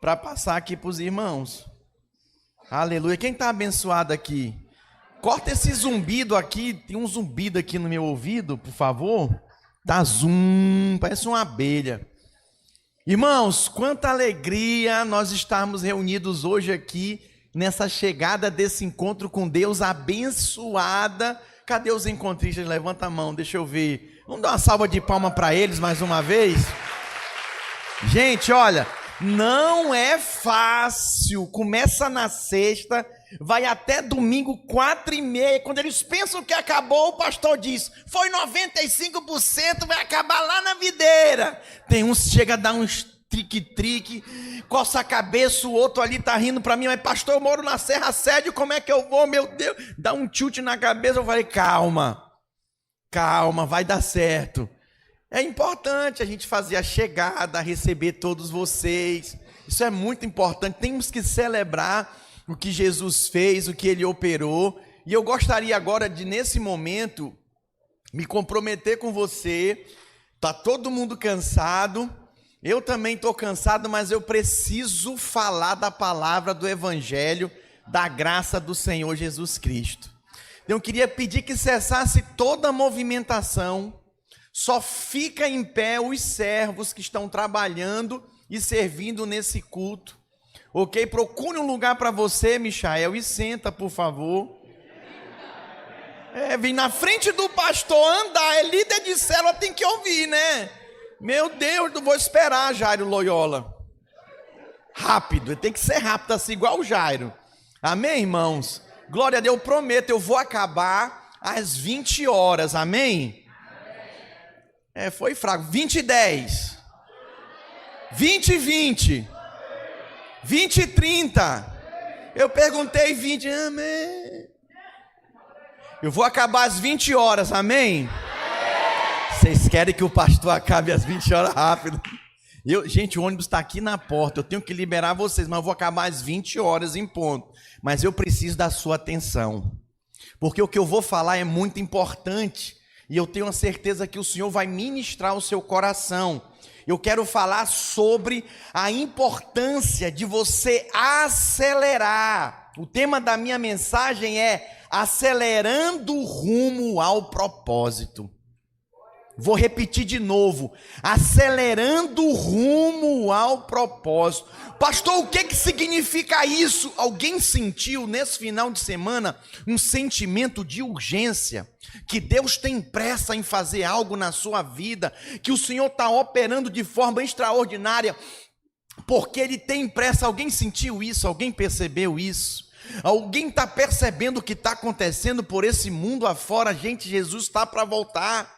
para passar aqui para os irmãos. Aleluia. Quem está abençoado aqui? Corta esse zumbido aqui. Tem um zumbido aqui no meu ouvido, por favor. Dá zoom, parece uma abelha. Irmãos, quanta alegria nós estarmos reunidos hoje aqui, nessa chegada desse encontro com Deus abençoada. Cadê os encontristas? Levanta a mão, deixa eu ver. Vamos dar uma salva de palmas para eles mais uma vez? Gente, olha, não é fácil. Começa na sexta, vai até domingo, 4h30. Quando eles pensam que acabou, o pastor diz, foi 95%, vai acabar lá na videira. Tem uns que chega a dar uns trique-trique, coça a cabeça, o outro ali tá rindo para mim, mas pastor, eu moro na Serra Sede, como é que eu vou, meu Deus? Dá um chute na cabeça, eu falei, calma, vai dar certo. É importante a gente fazer a chegada, receber todos vocês, isso é muito importante, temos que celebrar o que Jesus fez, o que Ele operou, e eu gostaria agora de, nesse momento, me comprometer com você. Tá todo mundo cansado, eu também estou cansado, mas eu preciso falar da palavra do Evangelho, da graça do Senhor Jesus Cristo. Então eu queria pedir que cessasse toda a movimentação, só fica em pé os servos que estão trabalhando e servindo nesse culto. Ok? Procure um lugar para você, Michael, e senta, por favor. Vem na frente do pastor andar, é líder de célula, tem que ouvir, né? Meu Deus, não vou esperar, Jairo Loyola. Rápido, tem que ser rápido, assim, igual o Jairo. Amém, irmãos? Glória a Deus, eu prometo, eu vou acabar às 20 horas, amém? Foi fraco, 20h10. 20h20. 20h30. Eu perguntei 20, amém. Eu vou acabar às 20 horas, amém? Vocês querem que o pastor acabe às 20 horas rápido? Gente, o ônibus está aqui na porta, eu tenho que liberar vocês, mas eu vou acabar às 20 horas em ponto. Mas eu preciso da sua atenção, porque o que eu vou falar é muito importante, e eu tenho a certeza que o Senhor vai ministrar o seu coração. Eu quero falar sobre a importância de você acelerar. O tema da minha mensagem é acelerando rumo ao propósito. Vou repetir de novo, acelerando rumo ao propósito. Pastor, o que significa isso? Alguém sentiu nesse final de semana um sentimento de urgência? Que Deus tem pressa em fazer algo na sua vida, que o Senhor está operando de forma extraordinária, porque Ele tem pressa. Alguém sentiu isso? Alguém percebeu isso? Alguém está percebendo o que está acontecendo por esse mundo afora? Gente, Jesus está para voltar.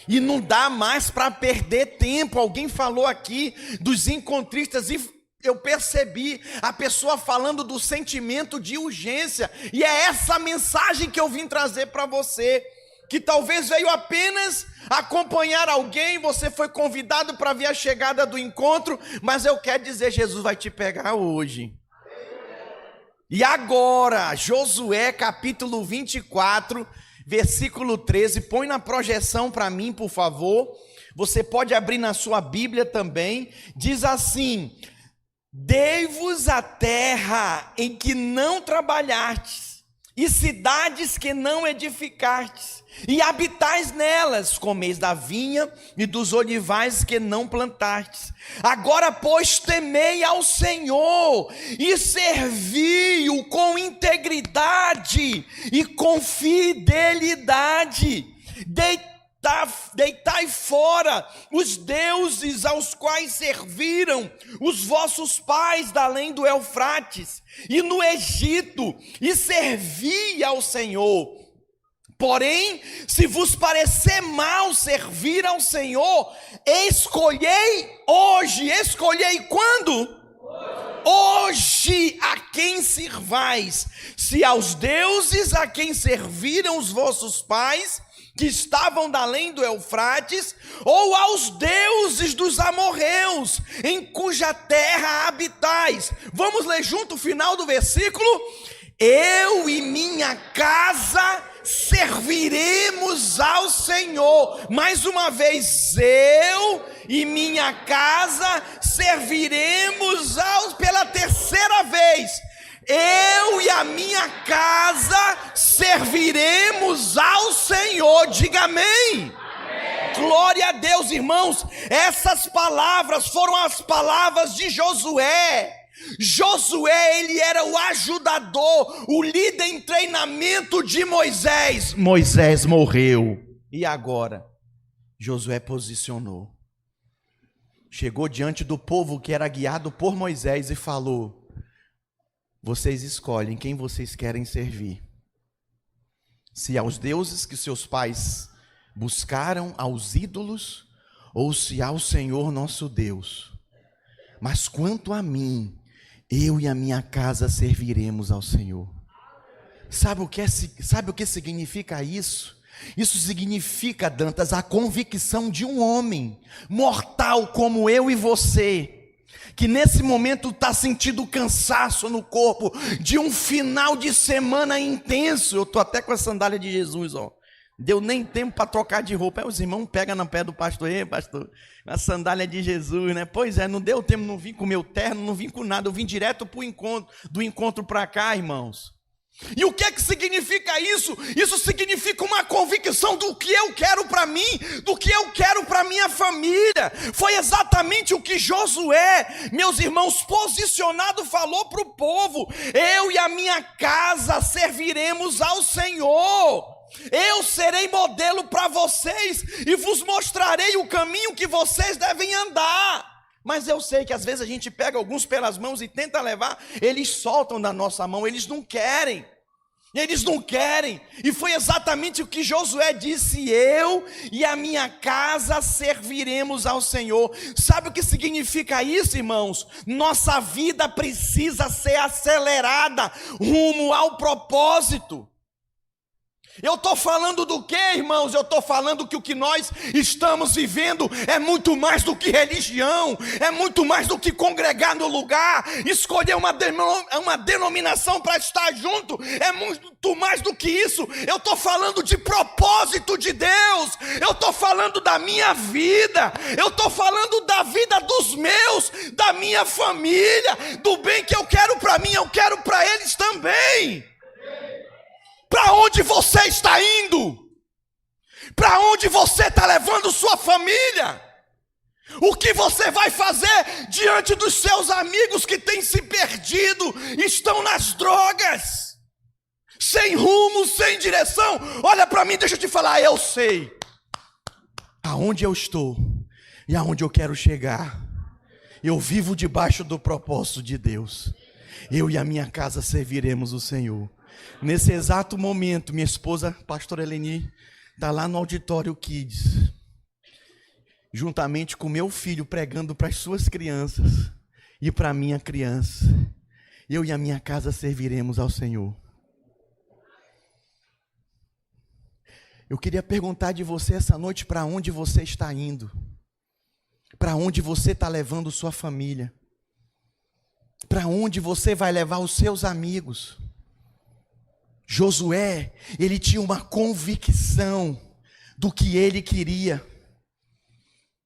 E não dá mais para perder tempo. Alguém falou aqui dos encontristas e eu percebi a pessoa falando do sentimento de urgência. E é essa mensagem que eu vim trazer para você, que talvez veio apenas acompanhar alguém, você foi convidado para ver a chegada do encontro, mas eu quero dizer, Jesus vai te pegar hoje. E agora, Josué capítulo 24, versículo 13, põe na projeção para mim, por favor. Você pode abrir na sua Bíblia também. Diz assim: dei-vos a terra em que não trabalhastes, e cidades que não edificastes, e habitais nelas, comeis da vinha e dos olivais que não plantastes. Agora, pois, temei ao Senhor e servi-o com integridade e com fidelidade. Deitai fora os deuses aos quais serviram os vossos pais da além do Eufrates e no Egito, e servi ao Senhor. Porém, se vos parecer mal servir ao Senhor, escolhei hoje. Escolhei quando? Hoje a quem servais, se aos deuses a quem serviram os vossos pais, que estavam da além do Eufrates, ou aos deuses dos amorreus, em cuja terra habitais. Vamos ler junto o final do versículo. Eu e minha casa serviremos ao Senhor. Mais uma vez, eu e minha casa serviremos ao... Eu e a minha casa serviremos ao Senhor. Diga amém. Glória a Deus, irmãos. Essas palavras foram as palavras de Josué. Josué, ele era o ajudador, o líder em treinamento de Moisés. Moisés morreu. E agora? Josué posicionou. Chegou diante do povo que era guiado por Moisés e falou: vocês escolhem quem vocês querem servir. Se aos deuses que seus pais buscaram, aos ídolos, ou se ao Senhor nosso Deus. Mas quanto a mim, eu e a minha casa serviremos ao Senhor. Sabe o que significa isso? Isso significa, Dantas, a convicção de um homem mortal como eu e você, que nesse momento está sentindo cansaço no corpo de um final de semana intenso. Eu estou até com a sandália de Jesus, ó. Deu nem tempo para trocar de roupa. Aí os irmãos pegam no pé do pastor: ei, pastor, a sandália de Jesus, né? Pois é, não deu tempo, não vim com meu terno, não vim com nada, eu vim direto para o encontro, do encontro para cá, irmãos. E o que é que significa isso? Isso significa uma convicção do que eu quero para mim, do que eu quero para minha família. Foi exatamente o que Josué, meus irmãos, posicionado, falou para o povo: eu e a minha casa serviremos ao Senhor. Eu serei modelo para vocês e vos mostrarei o caminho que vocês devem andar. Mas eu sei que às vezes a gente pega alguns pelas mãos e tenta levar, eles soltam da nossa mão, eles não querem. E foi exatamente o que Josué disse: eu e a minha casa serviremos ao Senhor. Sabe o que significa isso, irmãos? Nossa vida precisa ser acelerada rumo ao propósito. Eu estou falando do que, irmãos? Eu estou falando que o que nós estamos vivendo é muito mais do que religião, é muito mais do que congregar no lugar, escolher uma denominação para estar junto, é muito mais do que isso. Eu estou falando de propósito de Deus, eu estou falando da minha vida, eu estou falando da vida dos meus, da minha família, do bem que eu quero para mim, eu quero para eles também. Para onde você está indo? Para onde você está levando sua família? O que você vai fazer diante dos seus amigos que têm se perdido, estão nas drogas, sem rumo, sem direção? Olha para mim, deixa eu te falar, eu sei aonde eu estou e aonde eu quero chegar. Eu vivo debaixo do propósito de Deus. Eu e a minha casa serviremos o Senhor. Nesse exato momento, minha esposa, pastora Eleni, está lá no auditório Kids, juntamente com meu filho, pregando para as suas crianças e para a minha criança. Eu e a minha casa serviremos ao Senhor. Eu queria perguntar de você essa noite: para onde você está indo? Para onde você está levando sua família? Para onde você vai levar os seus amigos? Josué, ele tinha uma convicção do que ele queria,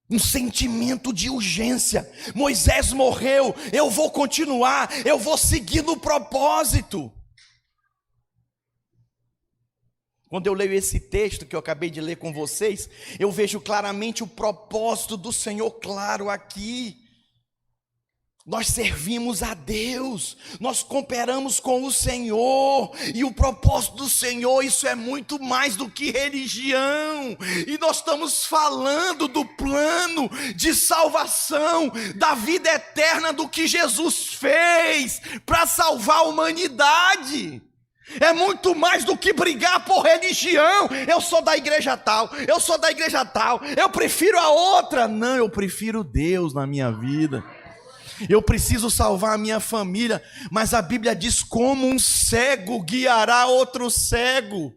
um sentimento de urgência. Moisés morreu, eu vou continuar, eu vou seguir no propósito. Quando eu leio esse texto que eu acabei de ler com vocês, eu vejo claramente o propósito do Senhor claro aqui. Nós servimos a Deus, nós cooperamos com o Senhor, e o propósito do Senhor, isso é muito mais do que religião, e nós estamos falando do plano de salvação, da vida eterna, do que Jesus fez para salvar a humanidade. É muito mais do que brigar por religião. Eu sou da igreja tal, eu sou da igreja tal, eu prefiro a outra. Não, eu prefiro Deus na minha vida. Eu preciso salvar a minha família, mas a Bíblia diz: como um cego guiará outro cego,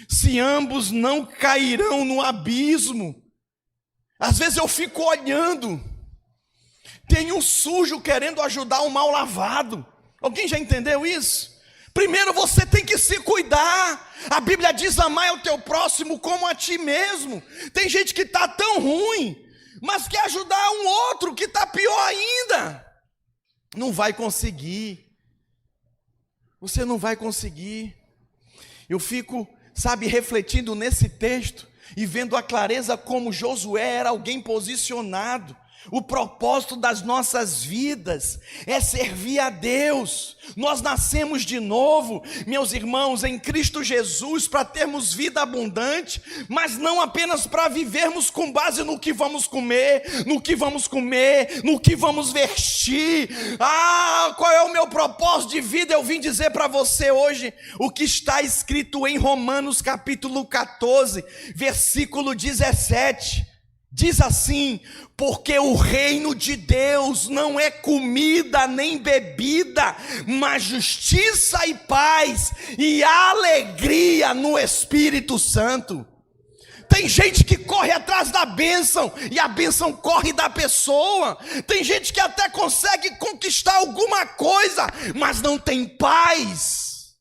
se ambos não cairão no abismo. Às vezes eu fico olhando, tem um sujo querendo ajudar um mal lavado. Alguém já entendeu isso? Primeiro você tem que se cuidar. A Bíblia diz: amar o teu próximo como a ti mesmo. Tem gente que está tão ruim, mas quer ajudar um outro que está pior ainda. Não vai conseguir. Você não vai conseguir. Eu fico, refletindo nesse texto e vendo a clareza como Josué era alguém posicionado. O propósito das nossas vidas é servir a Deus. Nós nascemos de novo, meus irmãos, em Cristo Jesus, para termos vida abundante, mas não apenas para vivermos com base no que vamos comer, no que vamos vestir. Qual é o meu propósito de vida? Eu vim dizer para você hoje o que está escrito em Romanos capítulo 14, versículo 17. Diz assim: porque o reino de Deus não é comida nem bebida, mas justiça e paz e alegria no Espírito Santo. Tem gente que corre atrás da bênção e a bênção corre da pessoa. Tem gente que até consegue conquistar alguma coisa, mas não tem paz,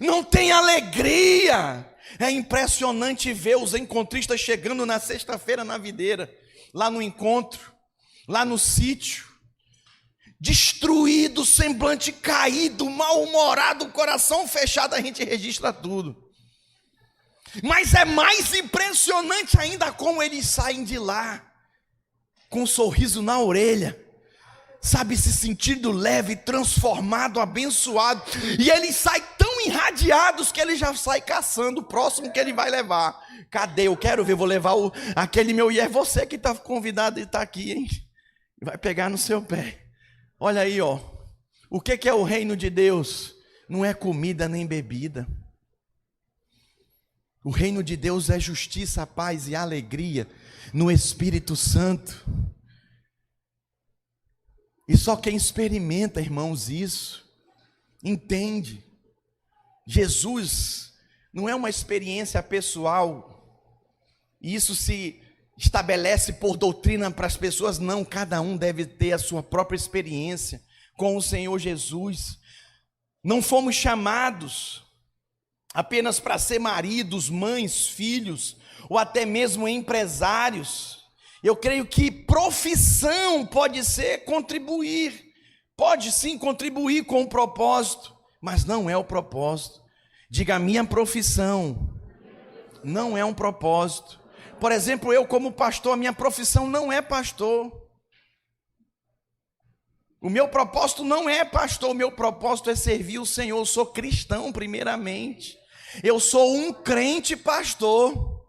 não tem alegria. É impressionante ver os encontristas chegando na sexta-feira na videira, lá no encontro, lá no sítio, destruído, semblante caído, mal-humorado, coração fechado, a gente registra tudo. Mas é mais impressionante ainda como eles saem de lá, com um sorriso na orelha, se sentindo leve, transformado, abençoado, e ele sai tão irradiados que ele já sai caçando o próximo que ele vai levar. Cadê? Eu quero ver, vou levar aquele meu, e é você que está convidado e está aqui, hein? Vai pegar no seu pé. Olha aí, ó. O que é o reino de Deus? Não é comida nem bebida. O reino de Deus é justiça, paz e alegria no Espírito Santo. E só quem experimenta, irmãos, isso, entende. Jesus não é uma experiência pessoal, e isso se estabelece por doutrina para as pessoas, não, cada um deve ter a sua própria experiência com o Senhor Jesus. Não fomos chamados apenas para ser maridos, mães, filhos, ou até mesmo empresários. Eu creio que profissão pode ser contribuir, pode sim contribuir com o propósito, mas não é o propósito. Diga, a minha profissão não é um propósito. Por exemplo, eu como pastor, a minha profissão não é pastor. O meu propósito não é pastor, o meu propósito é servir o Senhor. Eu sou cristão primeiramente. Eu sou um crente pastor.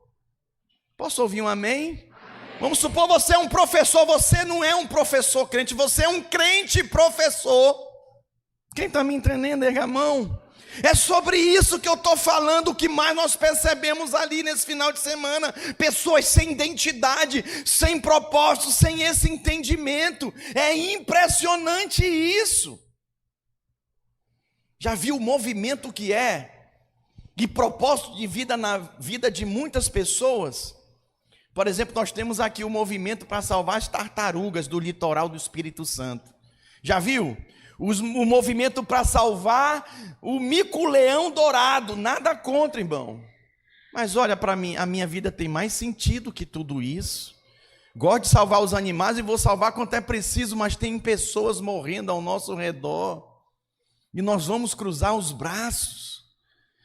Posso ouvir um amém? Vamos supor, você é um professor, você não é um professor crente, você é um crente professor. Quem está me entendendo, erga a mão. É sobre isso que eu estou falando, o que mais nós percebemos ali nesse final de semana. Pessoas sem identidade, sem propósito, sem esse entendimento. É impressionante isso. Já viu o movimento que é? E propósito de vida na vida de muitas pessoas? Por exemplo, nós temos aqui o movimento para salvar as tartarugas do litoral do Espírito Santo. Já viu? O movimento para salvar o mico-leão dourado. Nada contra, irmão. Mas olha para mim, a minha vida tem mais sentido que tudo isso. Gosto de salvar os animais e vou salvar quanto é preciso, mas tem pessoas morrendo ao nosso redor. E nós vamos cruzar os braços.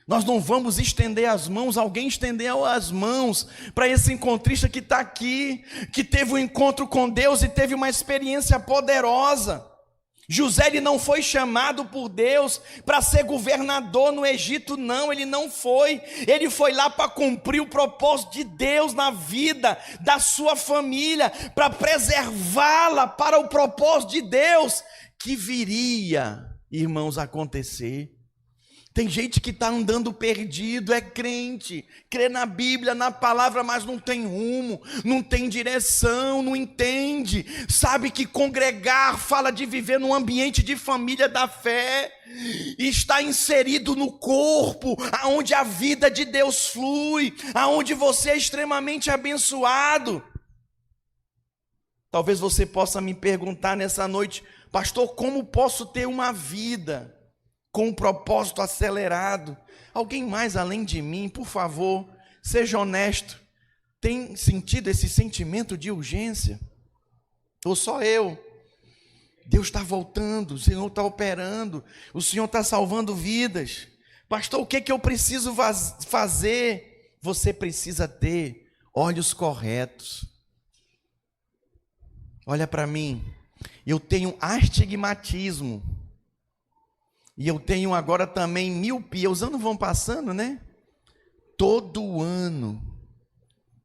Nós não vamos estender as mãos, alguém estendeu as mãos para esse encontrista que está aqui, que teve um encontro com Deus e teve uma experiência poderosa. José, ele não foi chamado por Deus para ser governador no Egito, não, ele não foi. Ele foi lá para cumprir o propósito de Deus na vida da sua família, para preservá-la para o propósito de Deus que viria, irmãos, acontecer. Tem gente que está andando perdido, é crente, crê na Bíblia, na palavra, mas não tem rumo, não tem direção, não entende. Sabe que congregar fala de viver num ambiente de família da fé, e está inserido no corpo, aonde a vida de Deus flui, aonde você é extremamente abençoado. Talvez você possa me perguntar nessa noite: pastor, como posso ter uma vida com um propósito acelerado? Alguém mais além de mim, por favor, seja honesto. Tem sentido esse sentimento de urgência? Ou só eu? Deus está voltando, o Senhor está operando, o Senhor está salvando vidas. Pastor, o que eu preciso fazer? Você precisa ter olhos corretos. Olha para mim, eu tenho astigmatismo, e eu tenho agora também miopia. Os anos vão passando, né? Todo ano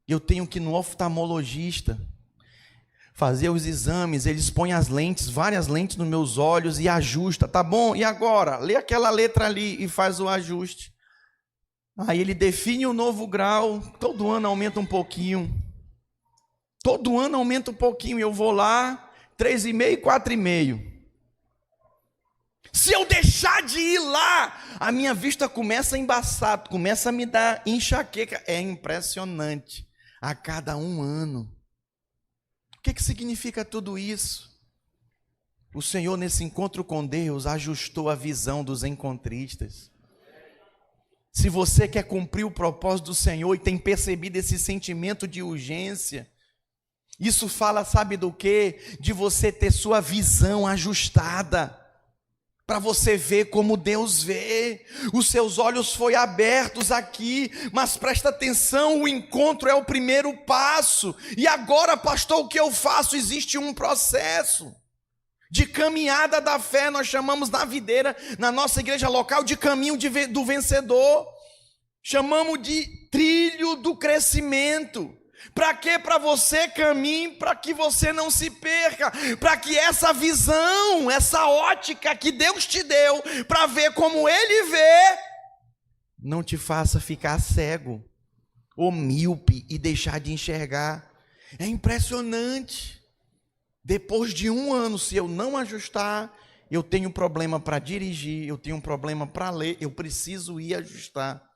eu tenho que ir no oftalmologista fazer os exames. Eles põem as lentes, várias lentes nos meus olhos e ajusta. Tá bom, e agora? Lê aquela letra ali e faz o ajuste. Aí ele define um novo grau, todo ano aumenta um pouquinho. Todo ano aumenta um pouquinho, eu vou lá, 3,5, 4,5. Se eu deixar de ir lá, a minha vista começa a embaçar, começa a me dar enxaqueca. É impressionante, a cada um ano. O que significa tudo isso? O Senhor, nesse encontro com Deus, ajustou a visão dos encontristas. Se você quer cumprir o propósito do Senhor e tem percebido esse sentimento de urgência, isso fala, sabe do quê? De você ter sua visão ajustada, para você ver como Deus vê. Os seus olhos foram abertos aqui, mas presta atenção, o encontro é o primeiro passo. E agora, pastor, o que eu faço? Existe um processo de caminhada da fé. Nós chamamos na videira, na nossa igreja local, de caminho do vencedor. Chamamos de trilho do crescimento. Para quê? Para você caminhe, para que você não se perca, para que essa visão, essa ótica que Deus te deu, para ver como Ele vê, não te faça ficar cego, ou míope e deixar de enxergar. É impressionante. Depois de um ano, se eu não ajustar, eu tenho problema para dirigir, eu tenho um problema para ler, eu preciso ir ajustar.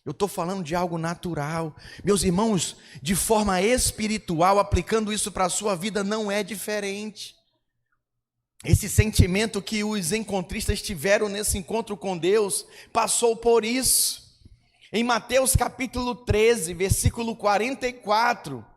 Eu estou falando de algo natural. Meus irmãos, de forma espiritual, aplicando isso para a sua vida, não é diferente. Esse sentimento que os encontristas tiveram nesse encontro com Deus, passou por isso. Em Mateus capítulo 13, versículo 44,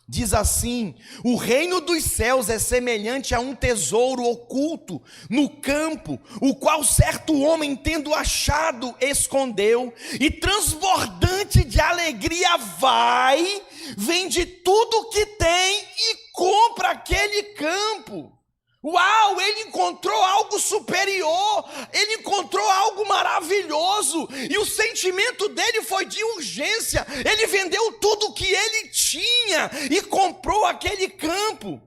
diz assim: o reino dos céus é semelhante a um tesouro oculto no campo, o qual certo homem, tendo achado, escondeu, e transbordante de alegria vai, vende tudo o que tem e compra aquele campo. Uau, ele encontrou algo superior, ele encontrou algo maravilhoso, e o sentimento dele foi de urgência. Ele vendeu tudo o que ele tinha e comprou aquele campo.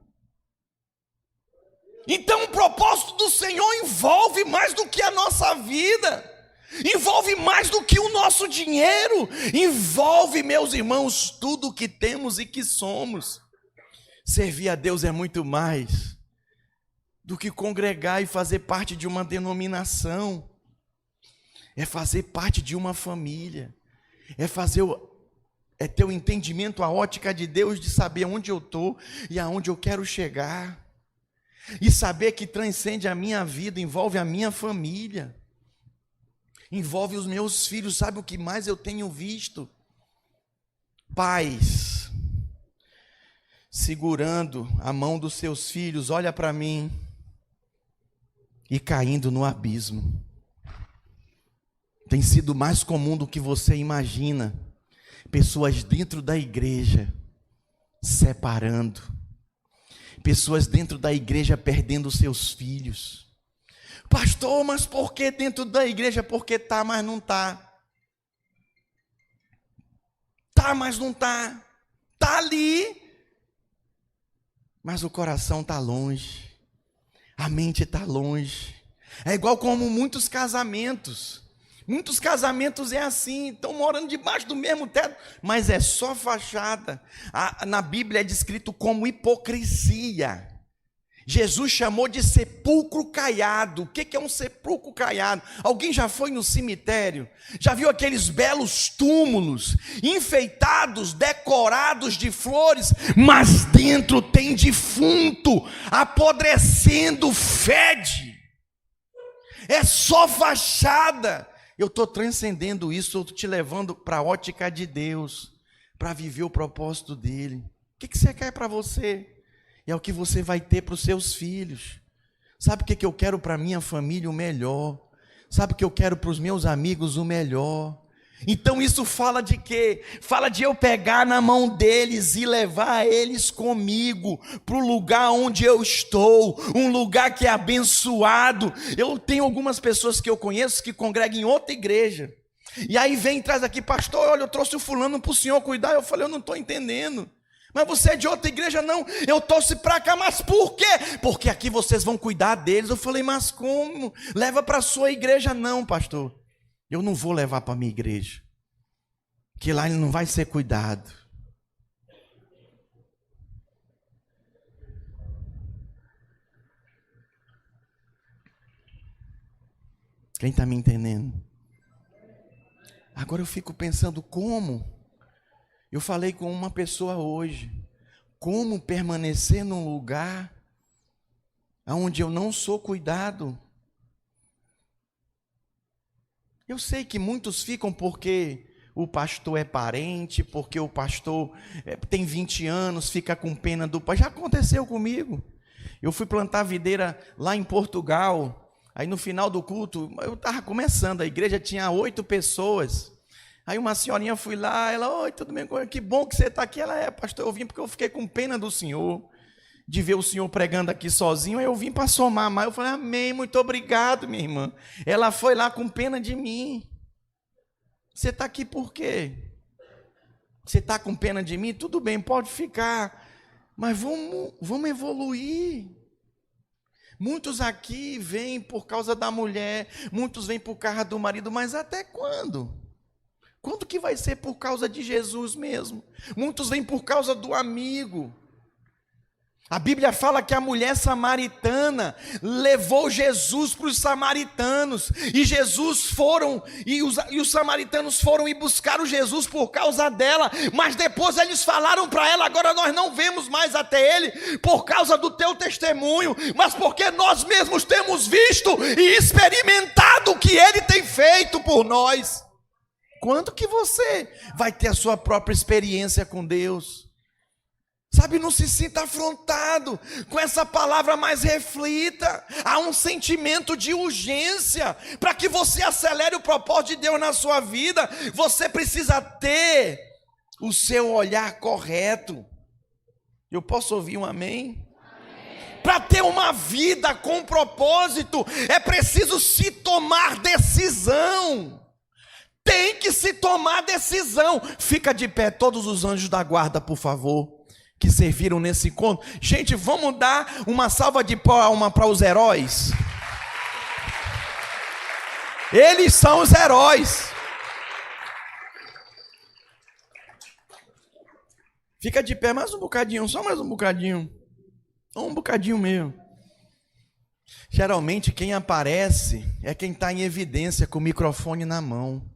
Então o propósito do Senhor envolve mais do que a nossa vida, envolve mais do que o nosso dinheiro, envolve, meus irmãos, tudo o que temos e que somos. Servir a Deus é muito mais do que congregar e fazer parte de uma denominação. É fazer parte de uma família. É ter o entendimento, a ótica de Deus, de saber onde eu estou e aonde eu quero chegar. E saber que transcende a minha vida, envolve a minha família, envolve os meus filhos. Sabe o que mais eu tenho visto? Pais segurando a mão dos seus filhos, olha para mim, e caindo no abismo. Tem sido mais comum do que você imagina. Pessoas dentro da igreja separando. Pessoas dentro da igreja perdendo seus filhos. Pastor, mas por que dentro da igreja? Porque tá, mas não tá. Tá, mas não tá. Tá ali, mas o coração tá longe. A mente está longe. É igual como muitos casamentos. Muitos casamentos é assim, estão morando debaixo do mesmo teto, mas é só fachada. Na Bíblia é descrito como hipocrisia. Jesus chamou de sepulcro caiado. O que é um sepulcro caiado? Alguém já foi no cemitério? Já viu aqueles belos túmulos, enfeitados, decorados de flores, mas dentro tem defunto, apodrecendo, fede. É só fachada. Eu estou transcendendo isso, eu estou te levando para a ótica de Deus, para viver o propósito dEle. O que você quer para você? É o que você vai ter para os seus filhos. Sabe o que eu quero para minha família? O melhor. Sabe o que eu quero para os meus amigos? O melhor. Então isso fala de quê? Fala de eu pegar na mão deles e levar eles comigo para o lugar onde eu estou, um lugar que é abençoado. Eu tenho algumas pessoas que eu conheço que congregam em outra igreja, e aí vem e traz aqui: pastor, olha, eu trouxe o fulano para o senhor cuidar. Eu falei: eu não estou entendendo. Mas você é de outra igreja? Não, eu trouxe para cá. Mas por quê? Porque aqui vocês vão cuidar deles. Eu falei: mas como? Leva para a sua igreja. Não, pastor, eu não vou levar para a minha igreja, que lá ele não vai ser cuidado. Quem está me entendendo? Agora eu fico pensando como. Eu falei com uma pessoa hoje, como permanecer num lugar onde eu não sou cuidado. Eu sei que muitos ficam porque o pastor é parente, porque o pastor tem 20 anos, fica com pena do pai. Já aconteceu comigo. Eu fui plantar videira lá em Portugal, aí no final do culto, eu estava começando, a igreja tinha 8 pessoas. Aí uma senhorinha, fui lá, ela: oi, tudo bem? Que bom que você está aqui. Ela: é, pastor, eu vim porque eu fiquei com pena do senhor, de ver o senhor pregando aqui sozinho, aí eu vim para somar mais. Eu falei: amém, muito obrigado, minha irmã. Ela foi lá com pena de mim. Você está aqui por quê? Você está com pena de mim? Tudo bem, pode ficar, mas vamos evoluir. Muitos aqui vêm por causa da mulher, muitos vêm por causa do marido, mas até quando? Quando que vai ser por causa de Jesus mesmo? Muitos vêm por causa do amigo. A Bíblia fala que a mulher samaritana levou Jesus para os samaritanos, e os samaritanos foram e buscaram Jesus por causa dela, mas depois eles falaram para ela: agora nós não vemos mais até ele por causa do teu testemunho, mas porque nós mesmos temos visto e experimentado o que ele tem feito por nós. Quando que você vai ter a sua própria experiência com Deus? Sabe, não se sinta afrontado com essa palavra, mas reflita. Há um sentimento de urgência para que você acelere o propósito de Deus na sua vida. Você precisa ter o seu olhar correto. Eu posso ouvir um amém? Para ter uma vida com propósito, é preciso se tomar decisão. Tem que se tomar decisão. Fica de pé, todos os anjos da guarda, por favor, que serviram nesse encontro. Gente, vamos dar uma salva de palmas para os heróis. Eles são os heróis. Fica de pé mais um bocadinho, só mais um bocadinho. Um bocadinho mesmo. Geralmente quem aparece é quem está em evidência com o microfone na mão.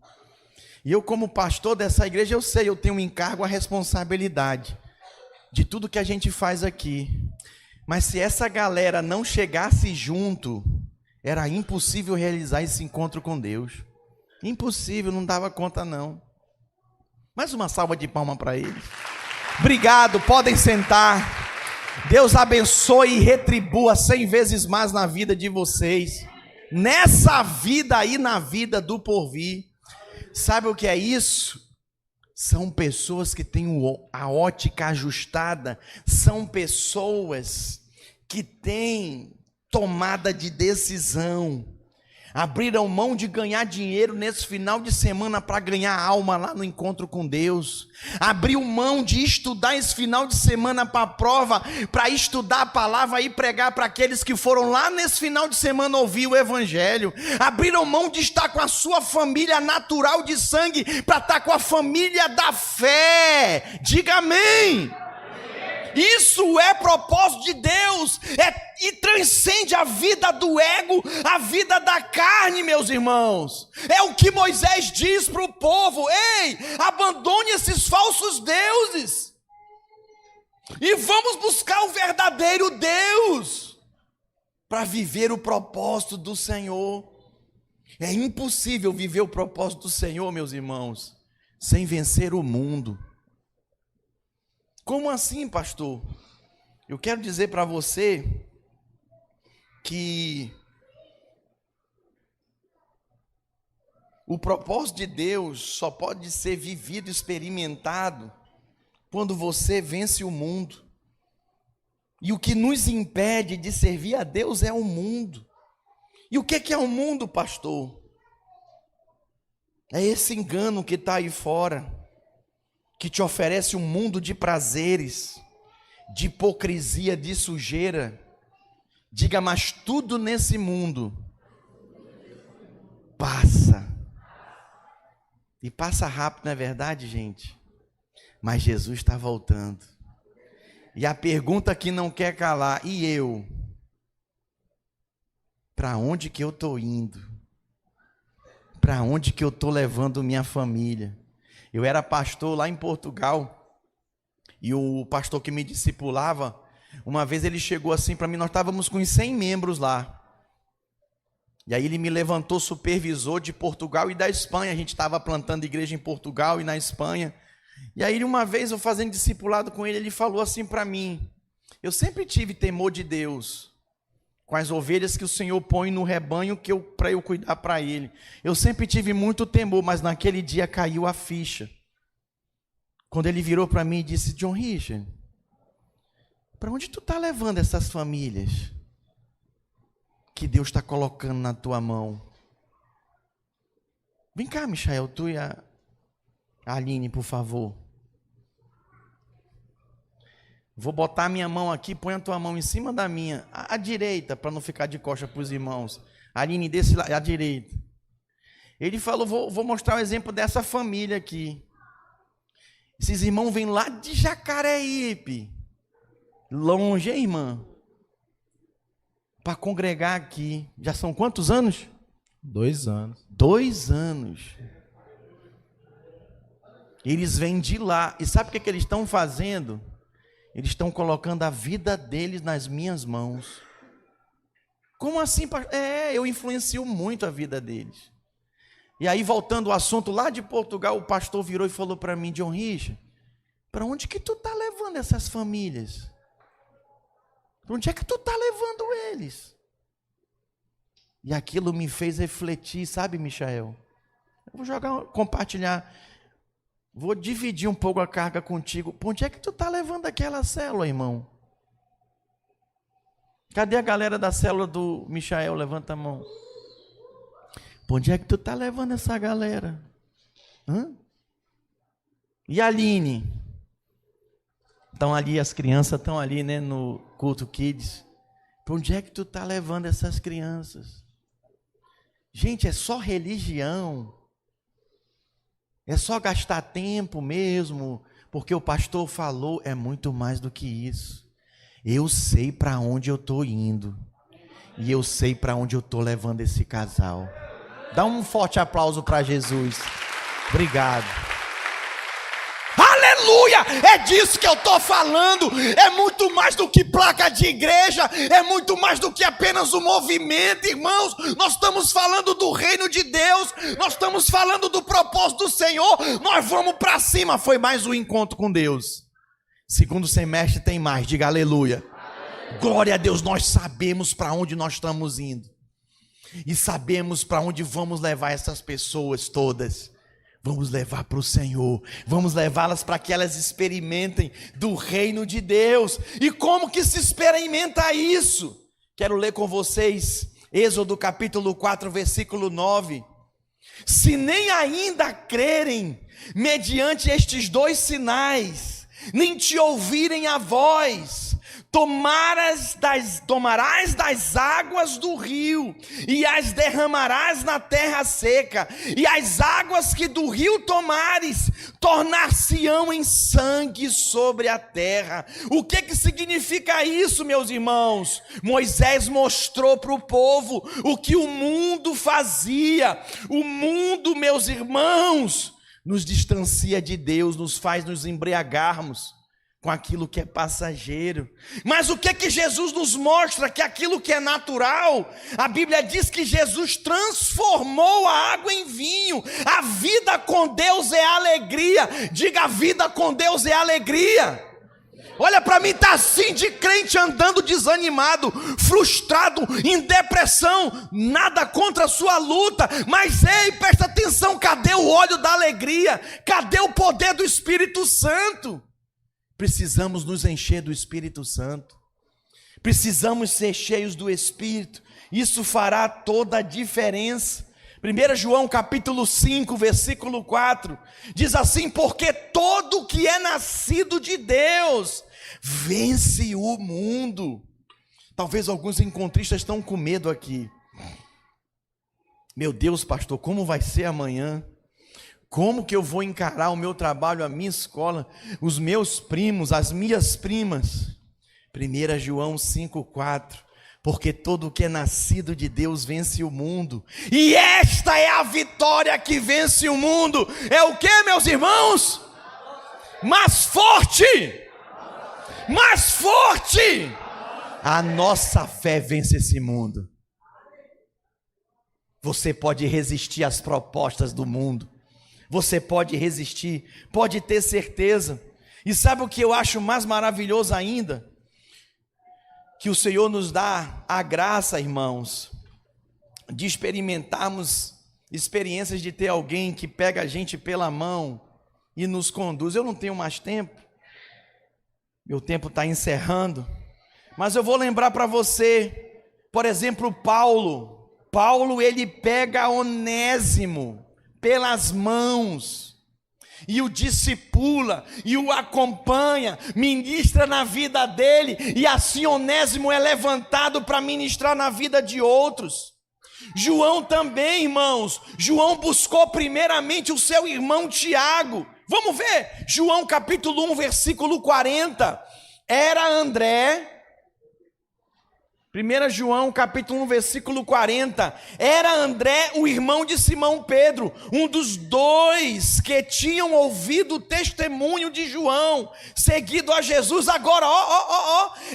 E eu, como pastor dessa igreja, eu sei, eu tenho um encargo, a responsabilidade de tudo que a gente faz aqui. Mas se essa galera não chegasse junto, era impossível realizar esse encontro com Deus. Impossível, não dava conta não. Mais uma salva de palmas para eles. Obrigado, podem sentar. Deus abençoe e retribua 100 vezes mais na vida de vocês. Nessa vida aí, na vida do porvir. Sabe o que é isso? São pessoas que têm a ótica ajustada, são pessoas que têm tomada de decisão, abriram mão de ganhar dinheiro nesse final de semana para ganhar alma lá no encontro com Deus, abriu mão de estudar esse final de semana para a prova, para estudar a palavra e pregar para aqueles que foram lá nesse final de semana ouvir o evangelho, abriram mão de estar com a sua família natural de sangue para estar com a família da fé. Diga amém. Isso é propósito de Deus, e transcende a vida do ego, a vida da carne, meus irmãos. É o que Moisés diz para o povo: ei, abandone esses falsos deuses e vamos buscar o verdadeiro Deus para viver o propósito do Senhor. É impossível viver o propósito do Senhor, meus irmãos, sem vencer o mundo. Como assim, pastor? Eu quero dizer para você que o propósito de Deus só pode ser vivido, experimentado, quando você vence o mundo. E o que nos impede de servir a Deus é o mundo. E o que é o mundo, pastor? É esse engano que está aí fora, que te oferece um mundo de prazeres, de hipocrisia, de sujeira. Diga, mas tudo nesse mundo passa. E passa rápido, não é verdade, gente? Mas Jesus está voltando. E a pergunta que não quer calar, e eu? Para onde que eu estou indo? Para onde que eu estou levando minha família? Eu era pastor lá em Portugal, e o pastor que me discipulava, uma vez ele chegou assim para mim, nós estávamos com uns 100 membros lá. E aí ele me levantou supervisor de Portugal e da Espanha. A gente estava plantando igreja em Portugal e na Espanha. E aí uma vez eu fazendo discipulado com ele, ele falou assim para mim: eu sempre tive temor de Deus, com as ovelhas que o Senhor põe no rebanho para eu cuidar para ele. Eu sempre tive muito temor, mas naquele dia caiu a ficha. Quando ele virou para mim e disse: John Richard, para onde tu está levando essas famílias que Deus está colocando na tua mão? Vem cá, Michael, tu e a Aline, por favor. Vou botar a minha mão aqui, põe a tua mão em cima da minha, à direita, para não ficar de costa para os irmãos. Aline, desse lado, à direita. Ele falou, vou mostrar um exemplo dessa família aqui. Esses irmãos vêm lá de Jacareípe, longe, hein, irmã? Para congregar aqui. Já são quantos anos? 2 anos. 2 anos. Eles vêm de lá. E sabe o que eles estão fazendo? Eles estão colocando a vida deles nas minhas mãos. Como assim? Eu influencio muito a vida deles. E aí, voltando ao assunto lá de Portugal, o pastor virou e falou para mim: John Richard, para onde que tu está levando essas famílias? Para onde é que tu está levando eles? E aquilo me fez refletir, sabe, Michael? Eu vou compartilhar. Vou dividir um pouco a carga contigo. Para onde é que tu está levando aquela célula, irmão? Cadê a galera da célula do Michael? Levanta a mão. Para onde é que tu está levando essa galera? E a Aline? Estão ali, as crianças estão ali, né, no culto Kids. Para onde é que tu está levando essas crianças? Gente, é só religião. É só gastar tempo mesmo, porque o pastor falou, é muito mais do que isso. Eu sei para onde eu estou indo, e eu sei para onde eu estou levando esse casal. Dá um forte aplauso para Jesus. Obrigado. Aleluia! É disso que eu estou falando. É muito mais do que placa de igreja. É muito mais do que apenas o movimento, irmãos. Nós estamos falando do reino de Deus. Nós estamos falando do propósito do Senhor. Nós vamos para cima. Foi mais um encontro com Deus. Segundo semestre tem mais. Diga aleluia. Glória a Deus. Nós sabemos para onde nós estamos indo. E sabemos para onde vamos levar essas pessoas todas. Vamos levar para o Senhor, vamos levá-las para que elas experimentem do reino de Deus. E como que se experimenta isso? Quero ler com vocês Êxodo capítulo 4, versículo 9. Se nem ainda crerem mediante estes 2 sinais, nem te ouvirem a voz, tomarás das águas do rio, e as derramarás na terra seca, e as águas que do rio tomares, tornar-se-ão em sangue sobre a terra. O que significa isso, meus irmãos? Moisés mostrou para o povo o que o mundo fazia. O mundo, meus irmãos, nos distancia de Deus, nos faz nos embriagarmos com aquilo que é passageiro. Mas o que Jesus nos mostra? Que aquilo que é natural, a Bíblia diz que Jesus transformou a água em vinho. A vida com Deus é alegria. Diga, a vida com Deus é alegria. Olha para mim, está assim de crente andando desanimado, frustrado, em depressão. Nada contra a sua luta, mas ei, presta atenção, cadê o óleo da alegria? Cadê o poder do Espírito Santo? Precisamos nos encher do Espírito Santo. Precisamos ser cheios do Espírito. Isso fará toda a diferença. 1 João capítulo 5, versículo 4, diz assim: porque todo que é nascido de Deus vence o mundo. Talvez alguns encontristas estão com medo aqui. Meu Deus, pastor, como vai ser amanhã? Como que eu vou encarar o meu trabalho, a minha escola, os meus primos, as minhas primas? 1 João 5,4, porque todo que é nascido de Deus vence o mundo, e esta é a vitória que vence o mundo. É o que, meus irmãos? Mais forte! Mais forte! A nossa fé vence esse mundo. Você pode resistir às propostas do mundo, você pode resistir, pode ter certeza. E sabe o que eu acho mais maravilhoso ainda? Que o Senhor nos dá a graça, irmãos, de experimentarmos experiências de ter alguém que pega a gente pela mão e nos conduz. Eu não tenho mais tempo, meu tempo está encerrando, mas eu vou lembrar para você, por exemplo, Paulo ele pega Onésimo pelas mãos, e o discipula, e o acompanha, ministra na vida dele, e assim Onésimo é levantado para ministrar na vida de outros. João também, irmãos, João buscou primeiramente o seu irmão Tiago. Vamos ver, João capítulo 1, versículo 40, era André, 1 João capítulo 1, versículo 40, era André o irmão de Simão Pedro, um dos dois que tinham ouvido o testemunho de João, seguido a Jesus. Agora,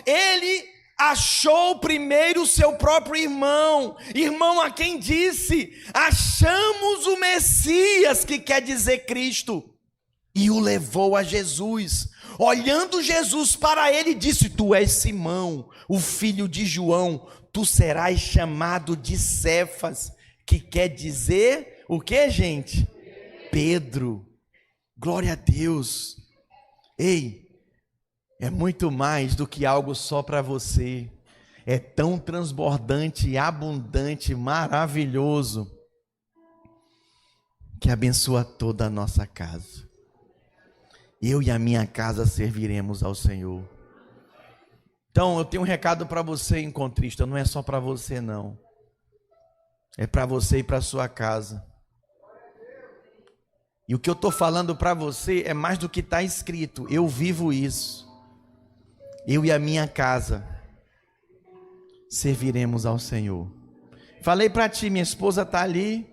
ele achou primeiro o seu próprio irmão a quem disse: achamos o Messias, que quer dizer Cristo, e o levou a Jesus. Olhando Jesus para ele, disse: tu és Simão, o filho de João, tu serás chamado de Cefas, que quer dizer o que, gente? Pedro. Glória a Deus. Ei, é muito mais do que algo só para você. É tão transbordante, abundante, maravilhoso, que abençoa toda a nossa casa. Eu e a minha casa serviremos ao Senhor. Então, eu tenho um recado para você, encontrista. Não é só para você, não. É para você e para sua casa. E o que eu estou falando para você é mais do que está escrito. Eu vivo isso. Eu e a minha casa serviremos ao Senhor. Falei para ti, minha esposa está ali.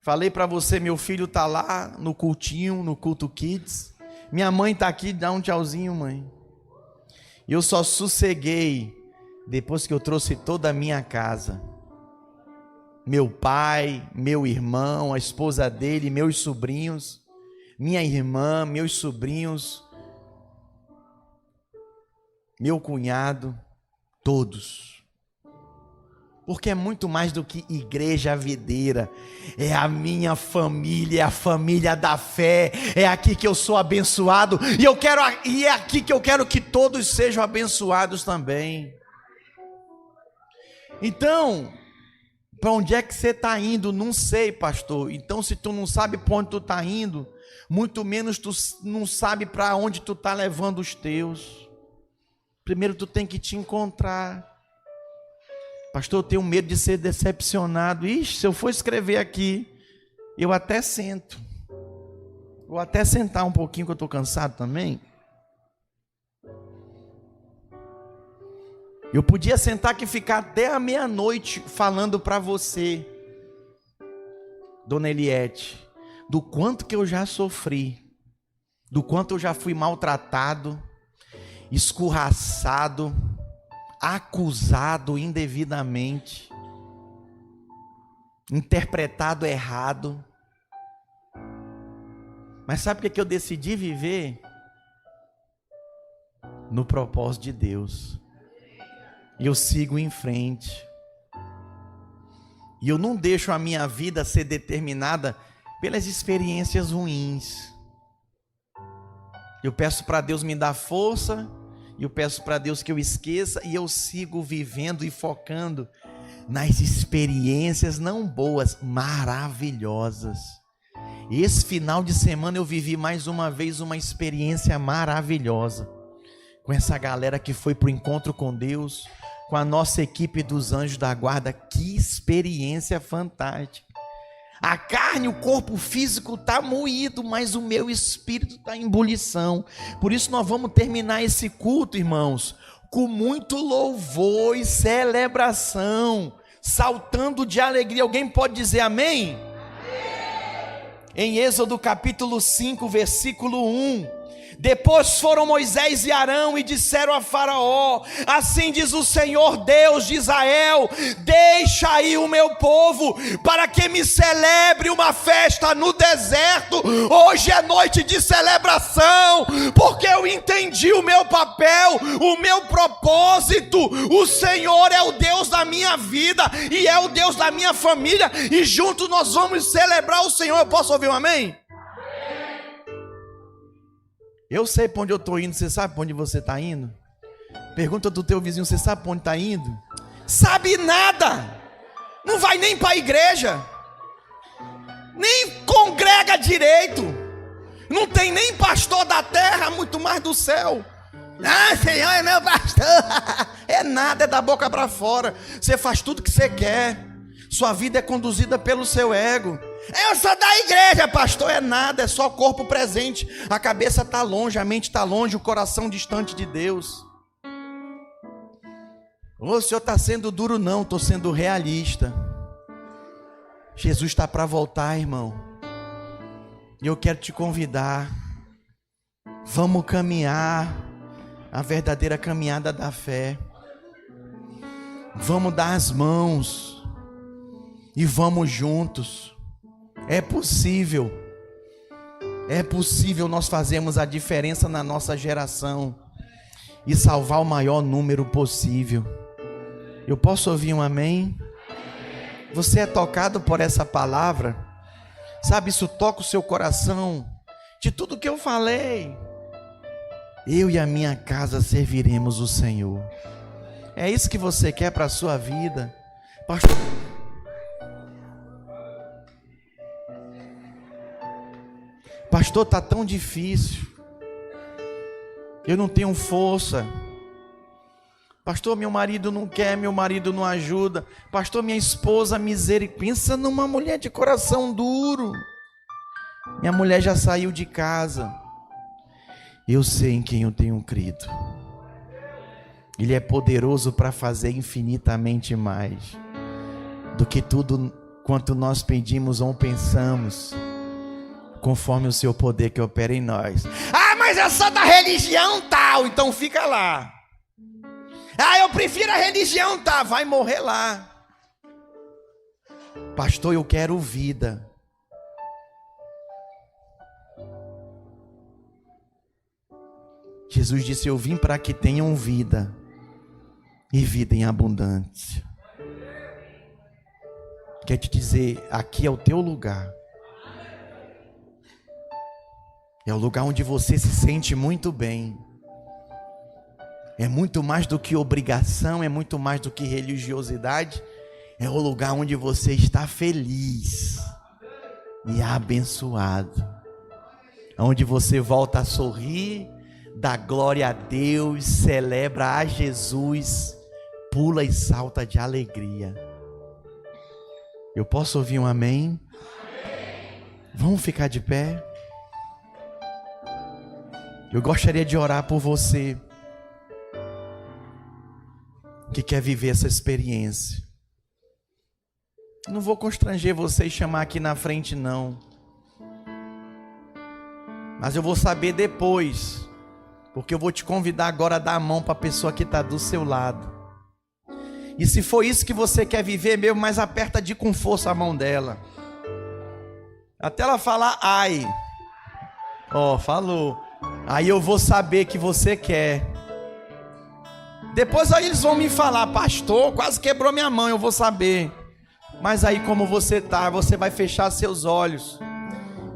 Falei para você, meu filho está lá no cultinho, no culto kids. Minha mãe está aqui, dá um tchauzinho, mãe. Eu só sosseguei depois que eu trouxe toda a minha casa. Meu pai, meu irmão, a esposa dele, meus sobrinhos, minha irmã, meus sobrinhos, meu cunhado, todos. Porque é muito mais do que igreja videira, é a minha família, é a família da fé, é aqui que eu sou abençoado, e é aqui que eu quero que todos sejam abençoados também. Então, para onde é que você está indo? Não sei, pastor. Então, se tu não sabe para onde tu está indo, muito menos tu não sabe para onde tu está levando os teus. Primeiro tu tem que te encontrar. Pastor, eu tenho medo de ser decepcionado. Ixi, se eu for escrever aqui, eu até sento. Vou até sentar um pouquinho, que eu estou cansado também. Eu podia sentar aqui e ficar até a meia-noite falando para você, dona Eliette, do quanto que eu já sofri, do quanto eu já fui maltratado, escorraçado, acusado indevidamente, interpretado errado. Mas sabe o que eu decidi viver? no propósito de Deus. E eu sigo em frente. E eu não deixo a minha vida ser determinada pelas experiências ruins. Eu peço para Deus me dar força, e eu peço para Deus que eu esqueça, e eu sigo vivendo e focando nas experiências não boas, maravilhosas. Esse final de semana eu vivi mais uma vez uma experiência maravilhosa, com essa galera que foi para o encontro com Deus, com a nossa equipe dos anjos da guarda. Que experiência fantástica. A carne, o corpo físico está moído, mas o meu espírito está em ebulição. Por isso nós vamos terminar esse culto, irmãos, com muito louvor e celebração, saltando de alegria. Alguém pode dizer amém? Em Êxodo capítulo 5, versículo 1. Depois foram Moisés e Arão e disseram a Faraó: assim diz o Senhor Deus de Israel: deixa aí o meu povo, para que me celebre uma festa no deserto. Hoje é noite de celebração, porque eu entendi o meu papel, o meu propósito. O Senhor é o Deus da minha vida e é o Deus da minha família, e juntos nós vamos celebrar o Senhor. Eu posso ouvir um amém? Eu sei para onde eu estou indo. Você sabe para onde você está indo? Pergunta do teu vizinho: você sabe para onde está indo? Sabe nada. Não vai nem para a igreja, nem congrega direito, não tem nem pastor da terra, muito mais do céu. Ah, Senhor é meu pastor. É nada, é da boca para fora. Você faz tudo que você quer. Sua vida é conduzida pelo seu ego. Eu sou da igreja, pastor. É nada, é só corpo presente. A cabeça está longe, a mente está longe, o coração distante de Deus. O senhor está sendo duro? Não, estou sendo realista. Jesus está para voltar, irmão. E eu quero te convidar. Vamos caminhar a verdadeira caminhada da fé. Vamos dar as mãos e vamos juntos. É possível nós fazermos a diferença na nossa geração e salvar o maior número possível. Eu posso ouvir um amém? Você é tocado por essa palavra? Sabe, isso toca o seu coração. De tudo que eu falei, eu e a minha casa serviremos o Senhor. É isso que você quer para a sua vida? Pastor, está tão difícil, eu não tenho força. Pastor, meu marido não quer, meu marido não ajuda. Pastor, minha esposa misericórdia. Pensa numa mulher de coração duro. Minha mulher já saiu de casa. Eu sei em quem eu tenho crido. Ele é poderoso para fazer infinitamente mais do que tudo quanto nós pedimos ou pensamos, conforme o seu poder que opera em nós. Ah, mas eu sou da religião tal, então fica lá. Ah, eu prefiro a religião tal, vai morrer lá. Pastor, eu quero vida. Jesus disse: eu vim para que tenham vida e vida em abundância. Quer te dizer, aqui é o teu lugar. É o lugar onde você se sente muito bem. É muito mais do que obrigação, é muito mais do que religiosidade. É o lugar onde você está feliz e abençoado. Onde você volta a sorrir, dá glória a Deus, celebra a Jesus, pula e salta de alegria. Eu posso ouvir um amém? Amém. Vamos ficar de pé? Eu gostaria de orar por você que quer viver essa experiência. Não vou constranger você e chamar aqui na frente não, mas eu vou saber depois, porque eu vou te convidar agora a dar a mão para a pessoa que está do seu lado. E se for isso que você quer viver mesmo, mas aperta com força a mão dela, até ela falar ai. Falou. Aí eu vou saber que você quer. Depois aí eles vão me falar: pastor, quase quebrou minha mão, eu vou saber. Mas aí como você está, você vai fechar seus olhos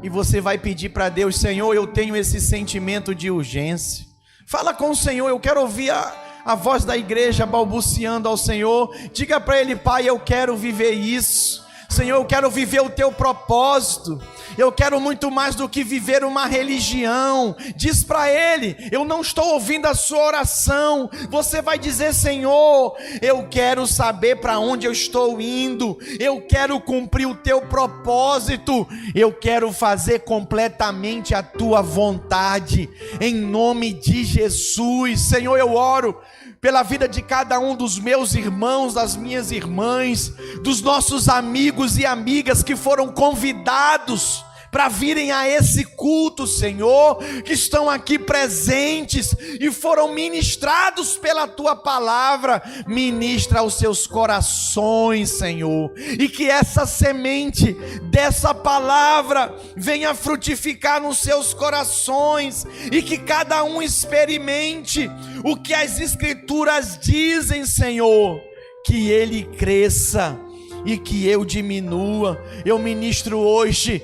e você vai pedir para Deus: Senhor, eu tenho esse sentimento de urgência. Fala com o Senhor, eu quero ouvir a voz da igreja balbuciando ao Senhor. Diga para Ele: Pai, eu quero viver isso. Senhor, eu quero viver o Teu propósito. Eu quero muito mais do que viver uma religião. Diz para Ele: eu não estou ouvindo a sua oração. Você vai dizer: Senhor, eu quero saber para onde eu estou indo. Eu quero cumprir o Teu propósito. Eu quero fazer completamente a Tua vontade. Em nome de Jesus. Senhor, eu oro pela vida de cada um dos meus irmãos, das minhas irmãs, dos nossos amigos e amigas que foram convidados para virem a esse culto, Senhor, que estão aqui presentes e foram ministrados pela Tua palavra. Ministra aos seus corações, Senhor, e que essa semente dessa palavra venha frutificar nos seus corações, e que cada um experimente o que as Escrituras dizem, Senhor, que ele cresça e que eu diminua. Eu ministro hoje,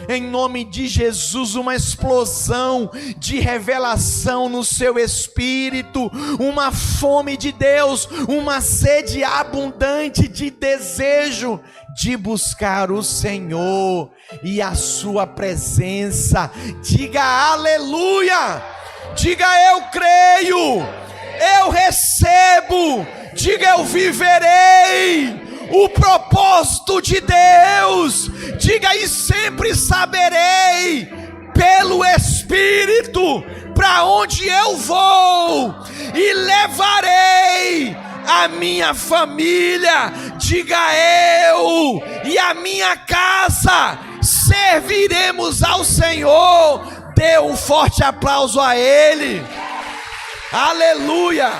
em nome de Jesus, uma explosão de revelação no seu espírito, uma fome de Deus, uma sede abundante de desejo de buscar o Senhor e a sua presença. Diga aleluia, diga eu creio, eu recebo, diga eu viverei o propósito de Deus. Diga: e sempre saberei pelo Espírito para onde eu vou, e levarei a minha família. Diga: eu e a minha casa serviremos ao Senhor. Dê um forte aplauso a Ele. Aleluia.